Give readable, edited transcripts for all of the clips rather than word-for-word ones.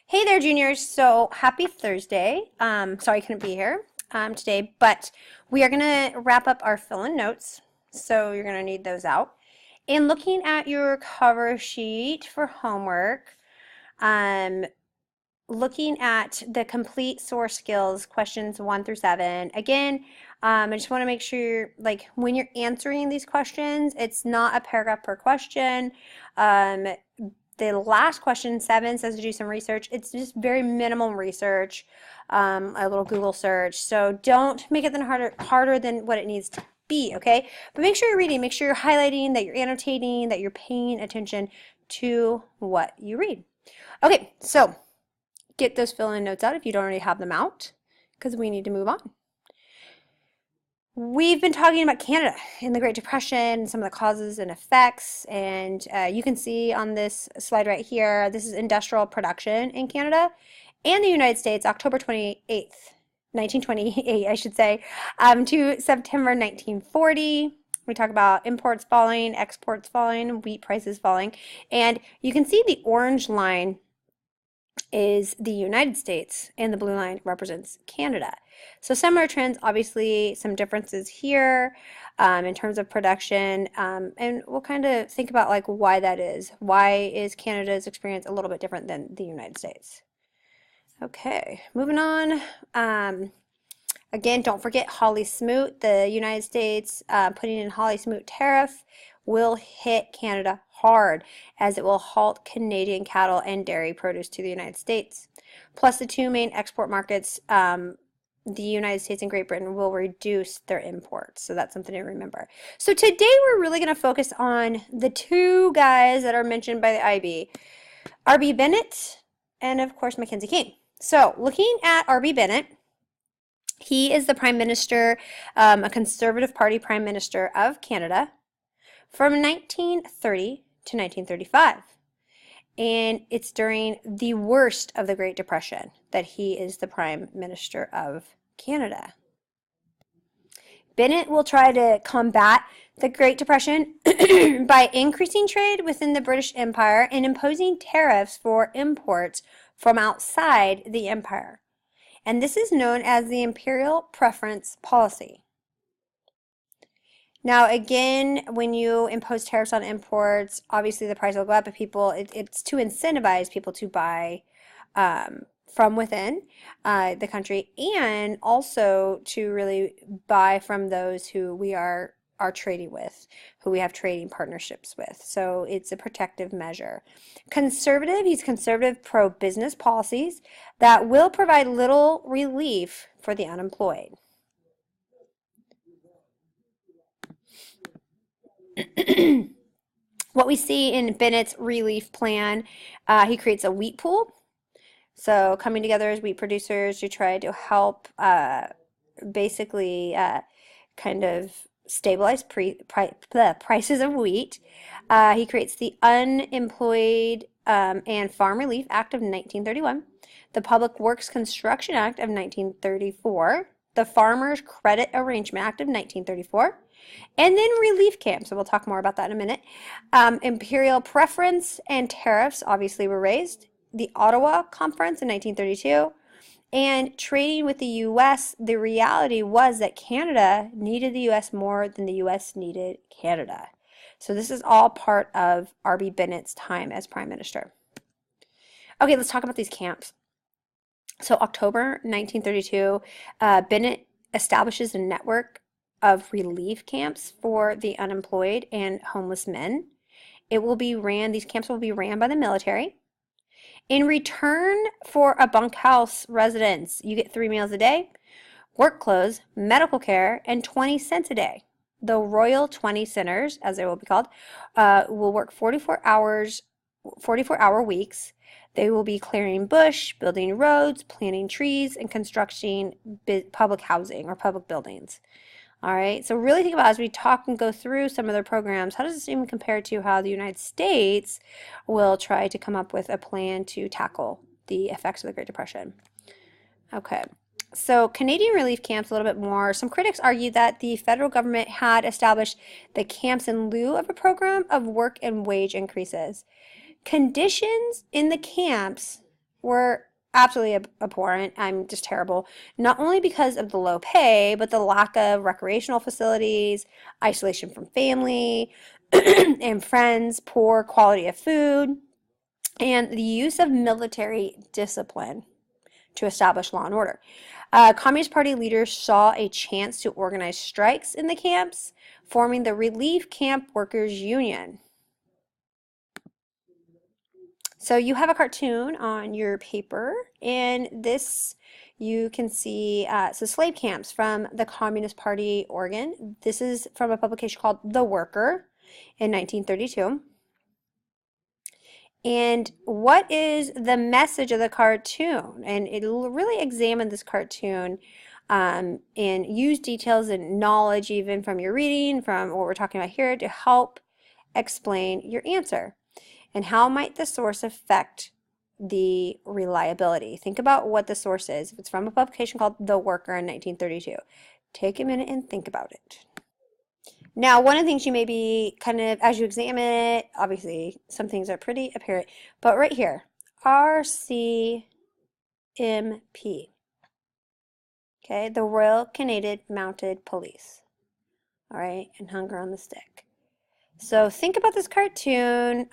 Hey there, juniors. So happy Thursday. Sorry I couldn't be here today, but we are going to wrap up our fill-in notes. So you're going to need those out. And looking at your cover sheet for homework, um, looking at the complete source skills questions 1 through 7. Again, I just want to make sure, like, when you're answering these questions, it's not a paragraph per question. The last question, 7, says to do some research. It's just very minimal research, a little Google search. So don't make it harder than what it needs to be, okay? But make sure you're reading, make sure you're highlighting, that you're annotating, that you're paying attention to what you read. Okay, so get those fill-in notes out if you don't already have them out, because we need to move on. We've been talking about Canada in the Great Depression, some of the causes and effects, and you can see on this slide right here, this is industrial production in Canada and the United States, October 28th, 1928, I should say, to September 1940. We talk about imports falling, exports falling, wheat prices falling, and you can see the orange line is the United States, and the blue line represents Canada. So similar trends, obviously some differences here in terms of production, and we'll kind of think about like why that is. Why is Canada's experience a little bit different than the United States? Okay, moving on. Again, don't forget Hawley Smoot. The United States putting in Hawley Smoot tariff will hit Canada hard, as it will halt Canadian cattle and dairy produce to the United States. Plus, the two main export markets, the United States and Great Britain, will reduce their imports. So that's something to remember. So today we're really going to focus on the two guys that are mentioned by the IB, R.B. Bennett and, of course, Mackenzie King. So looking at R.B. Bennett, he is the Prime Minister, a Conservative Party Prime Minister of Canada from 1930 to 1935. And it's during the worst of the Great Depression that he is the Prime Minister of Canada. Bennett will try to combat the Great Depression by increasing trade within the British Empire and imposing tariffs for imports from outside the empire. And this is known as the Imperial Preference Policy. Now, again, when you impose tariffs on imports, obviously the price will go up, but it's to incentivize people to buy from within the country, and also to really buy from those who we are trading with, who we have trading partnerships with. So it's a protective measure. Conservative, he's conservative pro-business policies that will provide little relief for the unemployed. What we see in Bennett's relief plan, he creates a wheat pool. So coming together as wheat producers to try to help basically kind of stabilize the prices of wheat. He creates the Unemployed and Farm Relief Act of 1931, the Public Works Construction Act of 1934, the Farmers Credit Arrangement Act of 1934, and then relief camps. So we'll talk more about that in a minute. Imperial preference and tariffs obviously were raised. The Ottawa Conference in 1932. And trading with the U.S., the reality was that Canada needed the U.S. more than the U.S. needed Canada. So this is all part of R.B. Bennett's time as Prime Minister. Okay, let's talk about these camps. So October 1932, Bennett establishes a network of relief camps for the unemployed and homeless men. These camps will be ran by the military. In return for a bunkhouse residence, you get 3 meals a day, work clothes, medical care, and 20 cents a day. The Royal 20 Centers, as they will be called, will work 44-hour weeks. They will be clearing bush, building roads, planting trees, and constructing public housing or public buildings. All right, so really think about, as we talk and go through some of their programs, how does this even compare to how the United States will try to come up with a plan to tackle the effects of the Great Depression? Okay, so Canadian relief camps a little bit more. Some critics argue that the federal government had established the camps in lieu of a program of work and wage increases. Conditions in the camps were absolutely abhorrent. I'm just terrible. Not only because of the low pay, but the lack of recreational facilities, isolation from family and friends, poor quality of food, and the use of military discipline to establish law and order. Communist Party leaders saw a chance to organize strikes in the camps, forming the Relief Camp Workers Union. So you have a cartoon on your paper, and this you can see so slave camps from the Communist Party Oregon. This is from a publication called The Worker in 1932. And what is the message of the cartoon? And it'll really examine this cartoon and use details and knowledge even from your reading, from what we're talking about here, to help explain your answer. And how might the source affect the reliability? Think about what the source is. If it's from a publication called The Worker in 1932, take a minute and think about it. Now, one of the things you may be kind of, as you examine it, obviously some things are pretty apparent, but right here, RCMP, okay, the Royal Canadian Mounted Police, all right, and Hunger on the Stick. So think about this cartoon.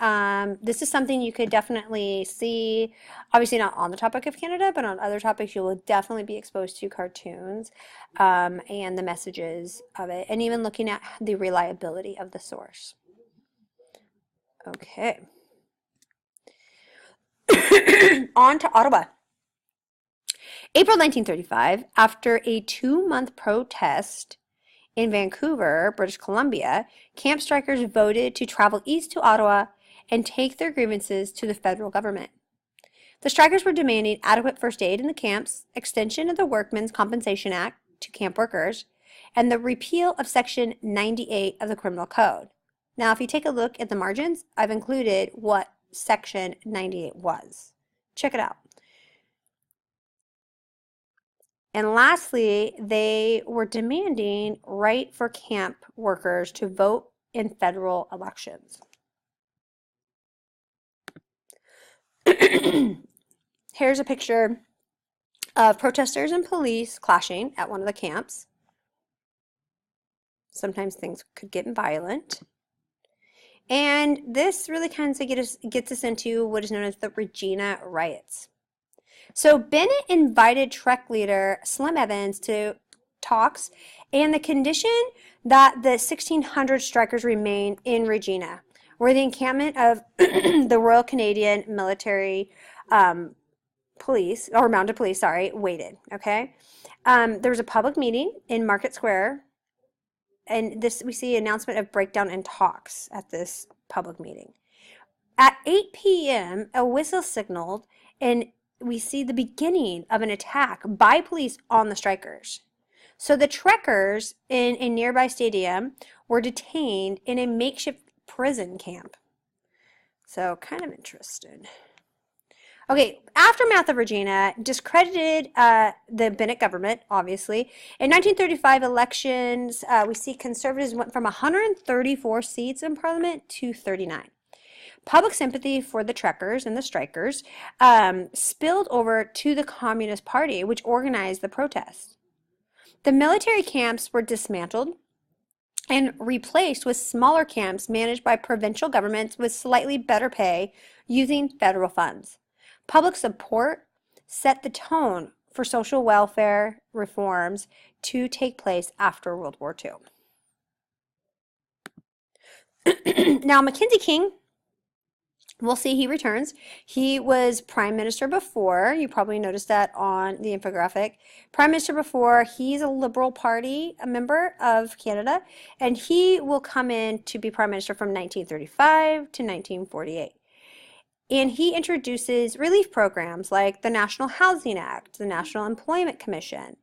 This is something you could definitely see, obviously not on the topic of Canada, but on other topics you will definitely be exposed to cartoons and the messages of it, and even looking at the reliability of the source. Okay. On to Ottawa. April 1935, after a 2-month protest in Vancouver, British Columbia, camp strikers voted to travel east to Ottawa and take their grievances to the federal government. The strikers were demanding adequate first aid in the camps, extension of the Workmen's Compensation Act to camp workers, and the repeal of Section 98 of the Criminal Code. Now, if you take a look at the margins, I've included what Section 98 was. Check it out. And lastly, they were demanding right for camp workers to vote in federal elections. Here's a picture of protesters and police clashing at one of the camps. Sometimes things could get violent. And this really kind of gets us into what is known as the Regina riots. So Bennett invited Trek leader Slim Evans to talks, and the condition that the 1,600 strikers remain in Regina, where the encampment of the Royal Canadian Military Police, or Mounted Police, sorry, waited, okay? There was a public meeting in Market Square, and this we see an announcement of breakdown in talks at this public meeting. At 8 p.m., a whistle signaled, and we see the beginning of an attack by police on the strikers. So the trekkers in a nearby stadium were detained in a makeshift prison camp. So kind of interesting. Okay, aftermath of Regina discredited the Bennett government, obviously. In 1935 elections, we see conservatives went from 134 seats in parliament to 39. Public sympathy for the trekkers and the strikers spilled over to the Communist Party, which organized the protests. The military camps were dismantled and replaced with smaller camps managed by provincial governments with slightly better pay using federal funds. Public support set the tone for social welfare reforms to take place after World War II. Now, Mackenzie King, we'll see he returns. He was prime minister before. You probably noticed that on the infographic. Prime minister before. He's a Liberal Party, a member of Canada, and he will come in to be prime minister from 1935 to 1948. And he introduces relief programs like the National Housing Act, the National Employment Commission.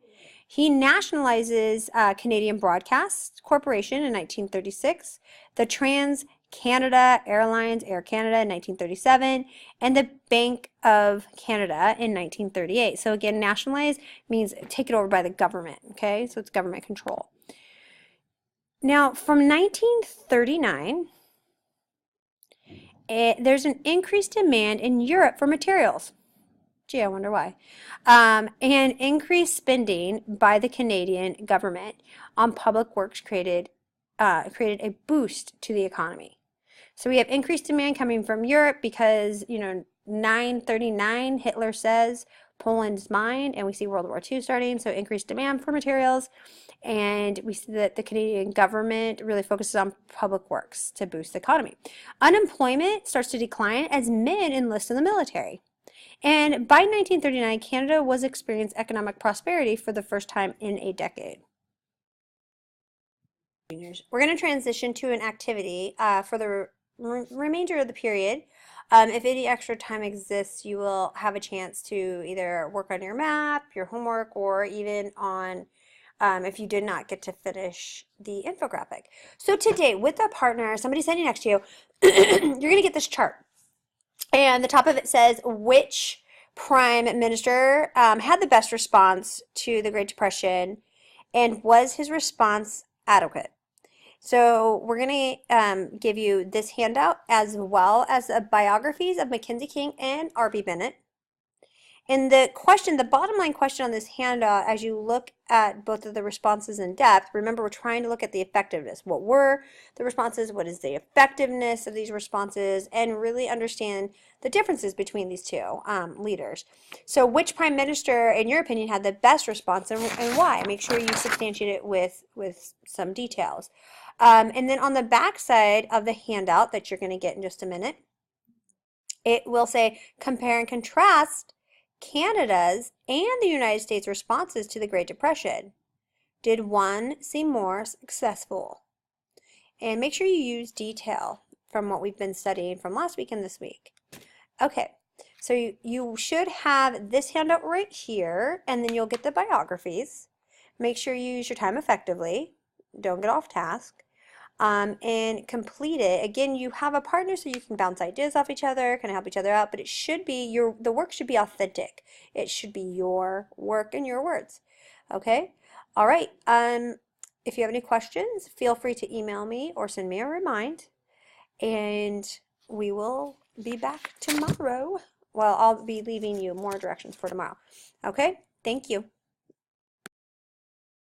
He nationalizes Canadian Broadcast Corporation in 1936, the Trans-Canada Airlines, Air Canada in 1937, and the Bank of Canada in 1938. So again, nationalize means take it over by the government, okay? So it's government control. Now, from 1939, there's an increased demand in Europe for materials. Gee, I wonder why. And increased spending by the Canadian government on public works created a boost to the economy. So we have increased demand coming from Europe because, 939, Hitler says, Poland's mine, and we see World War II starting, so increased demand for materials. And we see that the Canadian government really focuses on public works to boost the economy. Unemployment starts to decline as men enlist in the military. And by 1939, Canada was experiencing economic prosperity for the first time in a decade. We're going to transition to an activity for the remainder of the period. If any extra time exists, you will have a chance to either work on your map, your homework, or even on if you did not get to finish the infographic. So today, with a partner, somebody sitting next to you, you're going to get this chart. And the top of it says which prime minister had the best response to the Great Depression, and was his response adequate? So we're going to give you this handout as well as the biographies of Mackenzie King and R.B. Bennett. And the question, the bottom line question on this handout, as you look at both of the responses in depth, remember we're trying to look at the effectiveness. What were the responses? What is the effectiveness of these responses? And really understand the differences between these two leaders. So which prime minister, in your opinion, had the best response and why? Make sure you substantiate it with some details. And then on the back side of the handout that you're going to get in just a minute, it will say compare and contrast Canada's and the United States responses to the Great Depression. Did one seem more successful? And make sure you use detail from what we've been studying from last week and this week. Okay, so you should have this handout right here, and then you'll get the biographies. Make sure you use your time effectively. Don't get off task. And complete it. Again, you have a partner so you can bounce ideas off each other, kind of help each other out, but it should be the work should be authentic. It should be your work and your words. Okay? All right. If you have any questions, feel free to email me or send me a remind, and we will be back tomorrow. Well, I'll be leaving you more directions for tomorrow. Okay? Thank you.